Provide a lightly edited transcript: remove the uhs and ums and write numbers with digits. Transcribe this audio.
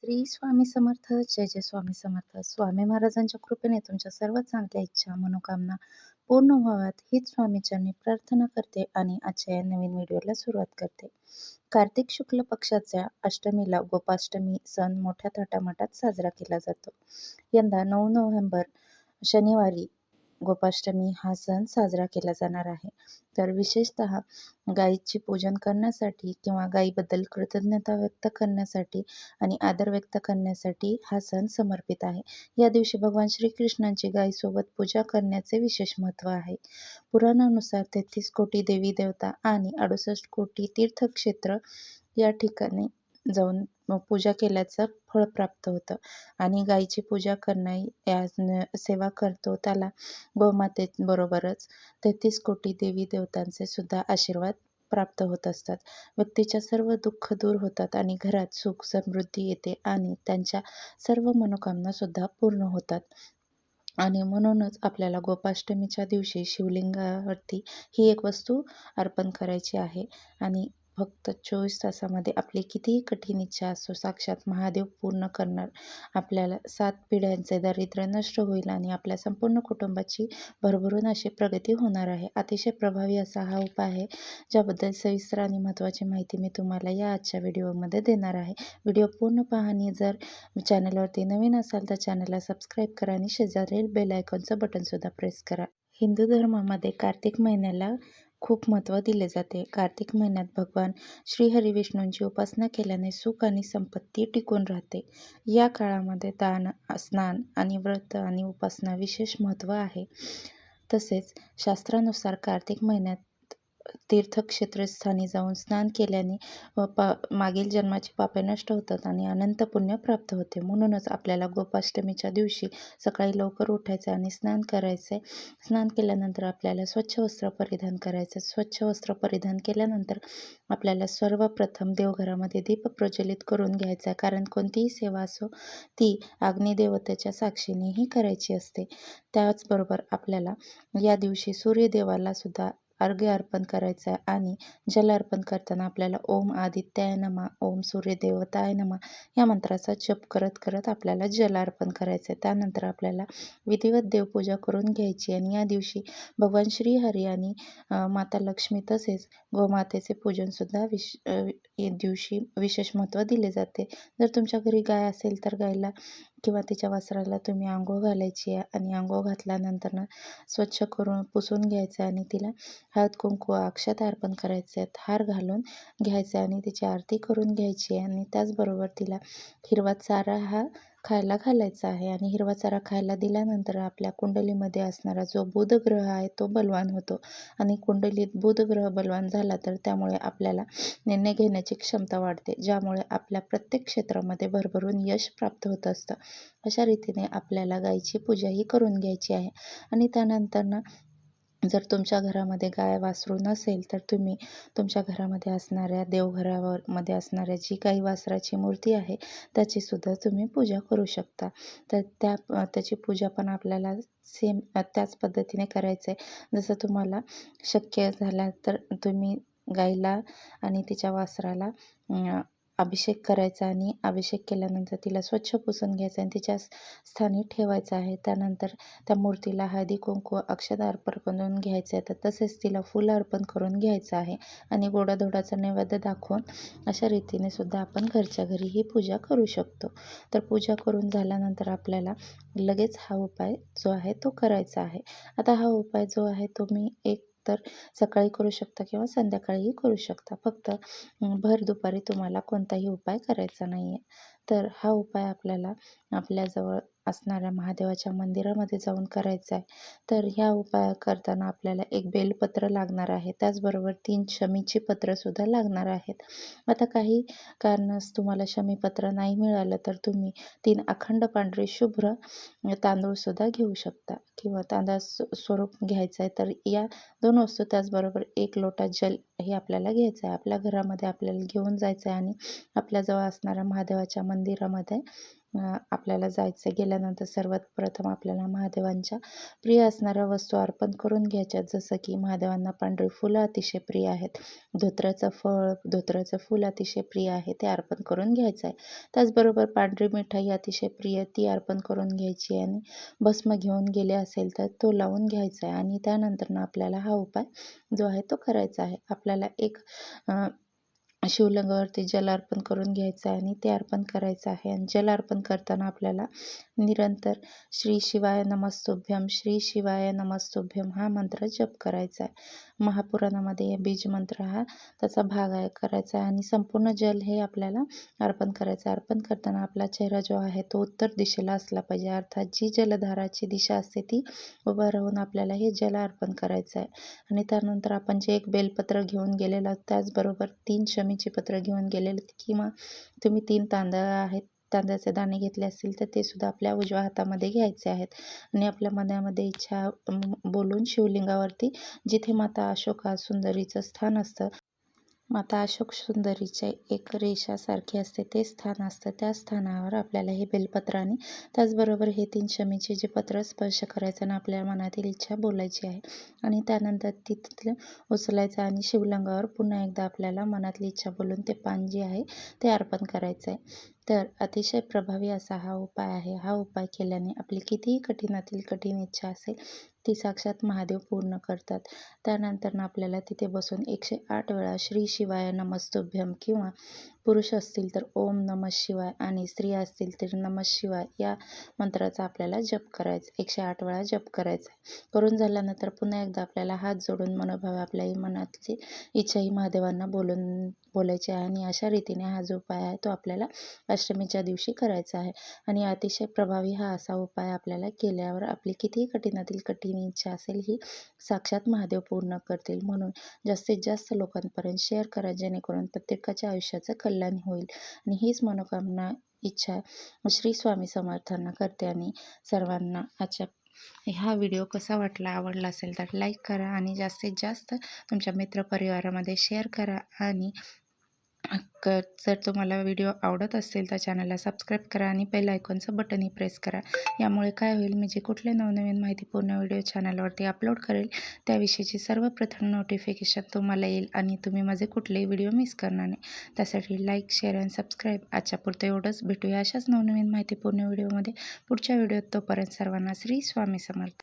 श्री स्वामी समर्थ, जय जय स्वामी समर्थ. स्वामी महाराजांच्या कृपेने तुमच्या सर्व चांगल्या इच्छा, मनोकामना पूर्ण व्हाव्यात हीच स्वामीचरणी प्रार्थना करते आणि आजच्या या नवीन व्हिडिओला सुरुवात करते. कार्तिक शुक्ल पक्षाच्या अष्टमीला गोपाष्टमी सण मोठ्या थाटामाटात साजरा केला जातो. यंदा 9 नोव्हेंबर शनिवारी गोपाष्टमी हा सण साजरा केला जाणार आहे. तर विशेषतः गायीचे पूजन करण्यासाठी किंवा गायीबद्दल कृतज्ञता व्यक्त करण्यासाठी आणि आदर व्यक्त करण्यासाठी हा सण समर्पित आहे. या दिवशी भगवान श्रीकृष्णांची गायीसोबत पूजा करण्याचे विशेष महत्त्व आहे. पुराणानुसार 33 कोटी देवी देवता आणि 68 कोटी तीर्थक्षेत्र या ठिकाणी जाऊन पूजा केल्याचं फळ प्राप्त होतं आणि गायीची पूजा करणं सेवा करतो त्याला गोमातेबरोबरच 33 कोटी देवी देवतांचे सुद्धा आशीर्वाद प्राप्त होत असतात. व्यक्तीच्या सर्व दुःख दूर होतात आणि घरात सुख समृद्धी येते आणि त्यांच्या सर्व मनोकामना सुद्धा पूर्ण होतात. आणि म्हणूनच आपल्याला गोपाष्टमीच्या दिवशी शिवलिंगावरती ही एक वस्तू अर्पण करायची आहे आणि फक्त 24 तासामध्ये आपली कितीही कठीण इच्छा असो साक्षात महादेव पूर्ण करणार. आपल्याला 7 पिढ्यांचे दारिद्र्य नष्ट होईल आणि आपल्या संपूर्ण कुटुंबाची भरभरून अशी प्रगती होणार आहे. अतिशय प्रभावी असा हा उपाय आहे, ज्याबद्दल सविस्तर आणि महत्त्वाची माहिती मी तुम्हाला या आजच्या व्हिडिओमध्ये देणार आहे. व्हिडिओ पूर्ण पहा आणि जर चॅनलवरती नवीन असाल तर चॅनलला सबस्क्राईब करा आणि शेजारील बेल आयकॉनचं बटनसुद्धा प्रेस करा. हिंदू धर्मामध्ये कार्तिक महिन्याला खूप महत्त्व दिले जाते. कार्तिक महिन्यात भगवान श्री हरिविष्णूंची उपासना केल्याने सुख आणि संपत्ती टिकून राहते. या काळामध्ये दान, स्नान आणि व्रत आणि उपासना विशेष महत्त्व आहे. तसेच शास्त्रानुसार कार्तिक महिन्यात तीर्थक्षेत्रस्थानी जाऊन स्नान केल्याने मागील जन्माची पापे नष्ट होतात आणि अनंत पुण्य प्राप्त होते. म्हणूनच आपल्याला गोपाष्टमीच्या दिवशी सकाळी लवकर उठायचे आणि स्नान करायचे. स्नान केल्यानंतर आपल्याला स्वच्छ वस्त्र परिधान करायचे. स्वच्छ वस्त्र परिधान केल्यानंतर आपल्याला सर्वप्रथम देवघरामध्ये दीप प्रज्वलित करून घ्यायचा आहे, कारण कोणतीही सेवा असो ती अग्निदेवतेच्या साक्षीनेही करायची असते. त्याचबरोबर आपल्याला या दिवशी सूर्यदेवाला सुद्धा अर्घ्य अर्पण करायचं आहे आणि जल अर्पण करताना आपल्याला ओम आदित्याय नमः, ओम सूर्यदेवताय नमः या मंत्राचा जप करत करत आपल्याला जल अर्पण करायचं आहे. त्यानंतर आपल्याला विधिवत देवपूजा करून घ्यायची आणि या दिवशी भगवान श्रीहरी आणि माता लक्ष्मी तसेच गोमातेचे पूजनसुद्धा या दिवशी विशेष महत्त्व दिले जाते. जर तुमच्या घरी गाय असेल तर गायला किंवा तिच्या वासराला तुम्ही अंघोळ घालायची आहे आणि अंघोळ घातल्यानंतर स्वच्छ करून पुसून घ्यायचं आणि तिला हळद कुंकू अक्षता अर्पण करायचे आहेत, हार घालून घ्यायचे आणि तिची आरती करून घ्यायची आहे आणि त्याचबरोबर तिला हिरवा चारा हा खायला घालायचा आहे आणि हिरवा चारा खायला दिल्यानंतर आपल्या कुंडलीमध्ये असणारा जो बुध ग्रह आहे तो बलवान होतो आणि कुंडलीत बुध ग्रह बलवान झाला तर त्यामुळे आपल्याला निर्णय घेण्याची क्षमता वाढते, ज्यामुळे आपल्या प्रत्येक क्षेत्रामध्ये भरभरून यश प्राप्त होत असतं. अशा रीतीने आपल्याला गायीची पूजाही करून घ्यायची आहे आणि त्यानंतर जर तुमच्या घरामध्ये गाय वासरू नसेल तर तुम्ही तुमच्या घरामध्ये असणाऱ्या देवघरामध्ये असणाऱ्या जी काही वासराची मूर्ती आहे त्याचीसुद्धा तुम्ही पूजा करू शकता. तर त्याची पूजा पण आपल्याला सेम त्याच पद्धतीने करायचं आहे. जसं तुम्हाला शक्य झाला तर तुम्ही गाईला आणि तिच्या वासराला अभिषेक करायचा आणि अभिषेक केल्यानंतर तिला स्वच्छ पुसून घ्यायचं आणि तिच्या स्थानी ठेवायचं आहे. त्यानंतर त्या मूर्तीला हळदी कुंकू अक्षता अर्पण करून घ्यायचं आहे. तर तसेच तिला फुलं अर्पण करून घ्यायचं आहे आणि गोडाधोडाचा नैवेद्य दाखवून अशा रीतीने सुद्धा आपण घरच्या घरी ही पूजा करू शकतो. तर पूजा करून झाल्यानंतर आपल्याला लगेच हा उपाय जो आहे तो करायचा आहे. आता हा उपाय जो आहे तो मी तर सकाळी करू शकता किंवा संध्याकाळीही करू शकता. फक्त भर दुपारी तुम्हाला कोणताही उपाय करायचा नाही आहे. तर हा उपाय आपल्याला आपल्याजवळ असणाऱ्या महादेवाच्या मंदिरामध्ये जाऊन करायचा आहे. तर ह्या उपाय करताना आपल्याला एक बेलपत्र लागणार आहे. त्याचबरोबर 3 शमीची पत्रंसुद्धा लागणार आहेत. आता काही कारणास तुम्हाला शमीपत्र नाही मिळालं तर तुम्ही 3 अखंड पांढरे शुभ्र तांदूळसुद्धा घेऊ शकता किंवा तांदळाचं स्वरूप घ्यायचं आहे. तर या 2 वस्तू त्याचबरोबर 1 लोटा जल हे आपल्याला घ्यायचं आहे. आपल्या घरामध्ये आपल्याला घेऊन जायचं आहे आणि आपल्याजवळ असणाऱ्या महादेवाच्या मंदिरामध्ये आपल्याला जायचं आहे. गेल्यानंतर सर्वात प्रथम आपल्याला महादेवांच्या प्रिय असणाऱ्या वस्तू अर्पण करून घ्यायच्या. जसं की महादेवांना पांढरी फुलं अतिशय प्रिय आहेत, धोत्राचं फळ, धोत्राचं फूल अतिशय प्रिय आहे, ते अर्पण करून घ्यायचं आहे. त्याचबरोबर पांढरी मिठाई अतिशय प्रिय, ती अर्पण करून घ्यायची आणि भस्म घेऊन गेले असेल तर तो लावून घ्यायचा आहे. आणि त्यानंतर आपल्याला हा उपाय जो आहे तो करायचा आहे. आपल्याला एक शिवलिंगावरती जल अर्पण करून घ्यायचं आहे आणि ते अर्पण करायचं आहे. आणि जल अर्पण करताना आपल्याला निरंतर श्री शिवाय नमस्तुभ्यम, श्री शिवाय नमस्तुभ्यम हा मंत्र जप करायचा आहे. महापुराणामध्ये बीज मंत्र हा त्याचा भाग आहे करायचा आहे. आणि संपूर्ण जल हे आपल्याला अर्पण करायचं आहे. अर्पण करताना आपला चेहरा जो आहे तो उत्तर दिशेला असला पाहिजे, अर्थात जी जलधाराची दिशा असते ती उभं राहून आपल्याला हे जल अर्पण करायचं आहे. आणि त्यानंतर आपण जे एक बेलपत्र घेऊन गेलेलं आहोत, त्याचबरोबर 3 शमीची पत्र घेऊन गेलेले, किंवा तुम्ही 3 तांदळ आहेत, तांदळाचे दाणे घेतले असतील तर ते सुद्धा आपल्या उजव्या हातामध्ये घ्यायचे आहेत. आणि आपल्या मनामध्ये इच्छा बोलून शिवलिंगावरती, जिथे माता अशोका सुंदरीचं स्थान असतं, माता अशोक सुंदरीचे एक रेषासारखी असते ते स्थान असतं, त्या स्थानावर आपल्याला हे बेलपत्र आणि त्याचबरोबर हे 3 शमीचे जे पत्र स्पर्श करायचं आणि आपल्या मनातील इच्छा बोलायची आहे. आणि त्यानंतर तिथलं उचलायचं आणि शिवलिंगावर पुन्हा एकदा आपल्याला मनातली इच्छा बोलून ते पान जे आहे ते अर्पण करायचं आहे. तर अतिशय प्रभावी असा हा उपाय आहे. हा उपाय केल्याने आपली कितीही कठीणातील कठीण इच्छा असेल ती साक्षात महादेव पूर्ण करतात. त्यानंतर आपल्याला तिथे बसून 108 वेळा श्री शिवाय नमस्तुभ्यम, किंवा पुरुष असतील तर ओम नमः शिवाय आणि स्त्रिया असतील तर नमः शिवाय या मंत्राचा आपल्याला जप करायचा, 108 वेळा जप करायचा आहे. करून झाल्यानंतर पुन्हा एकदा आपल्याला हात जोडून मनोभावे आपल्या मनातली इच्छा ही महादेवांना बोलायची आहे. आणि अशा रीतीने हा जो उपाय आहे तो आपल्याला अष्टमीच्या दिवशी करायचा आहे. आणि अतिशय प्रभावी हा असा उपाय आपल्याला केल्यावर आपली कितीही कठीणातील कठीण इच्छा असेल ही साक्षात महादेव पूर्ण करतील. म्हणून जास्तीत जास्त लोकांपर्यंत शेअर करा, जेणेकरून प्रत्येकाच्या आयुष्याचं कल्याण होईल. आणि हीच मनोकामना इच्छा श्री स्वामी समर्थांना करते. आणि सर्वांना आजच्या हा व्हिडिओ कसा वाटला, आवडला असेल तर लाईक करा आणि जास्तीत जास्त तुमच्या मित्रपरिवारामध्ये शेअर करा. आणि जर तुम्हाला व्हिडिओ आवडत असेल तर चॅनलला सबस्क्राईब करा आणि बेल आयकॉनचं बटनही प्रेस करा. यामुळे काय होईल, मी जे कुठले नवनवीन माहितीपूर्ण व्हिडिओ चॅनलवरती अपलोड करेल त्याविषयीची सर्वप्रथम नोटिफिकेशन तुम्हाला येईल आणि तुम्ही माझे कुठलेही व्हिडिओ मिस करणार नाही. त्यासाठी लाईक, शेअर आणि सबस्क्राईब. आजच्यापुरतं एवढंच. भेटूया अशाच नवनवीन माहितीपूर्ण व्हिडिओमध्ये पुढच्या व्हिडिओत. तोपर्यंत सर्वांना श्री स्वामी समर्थ.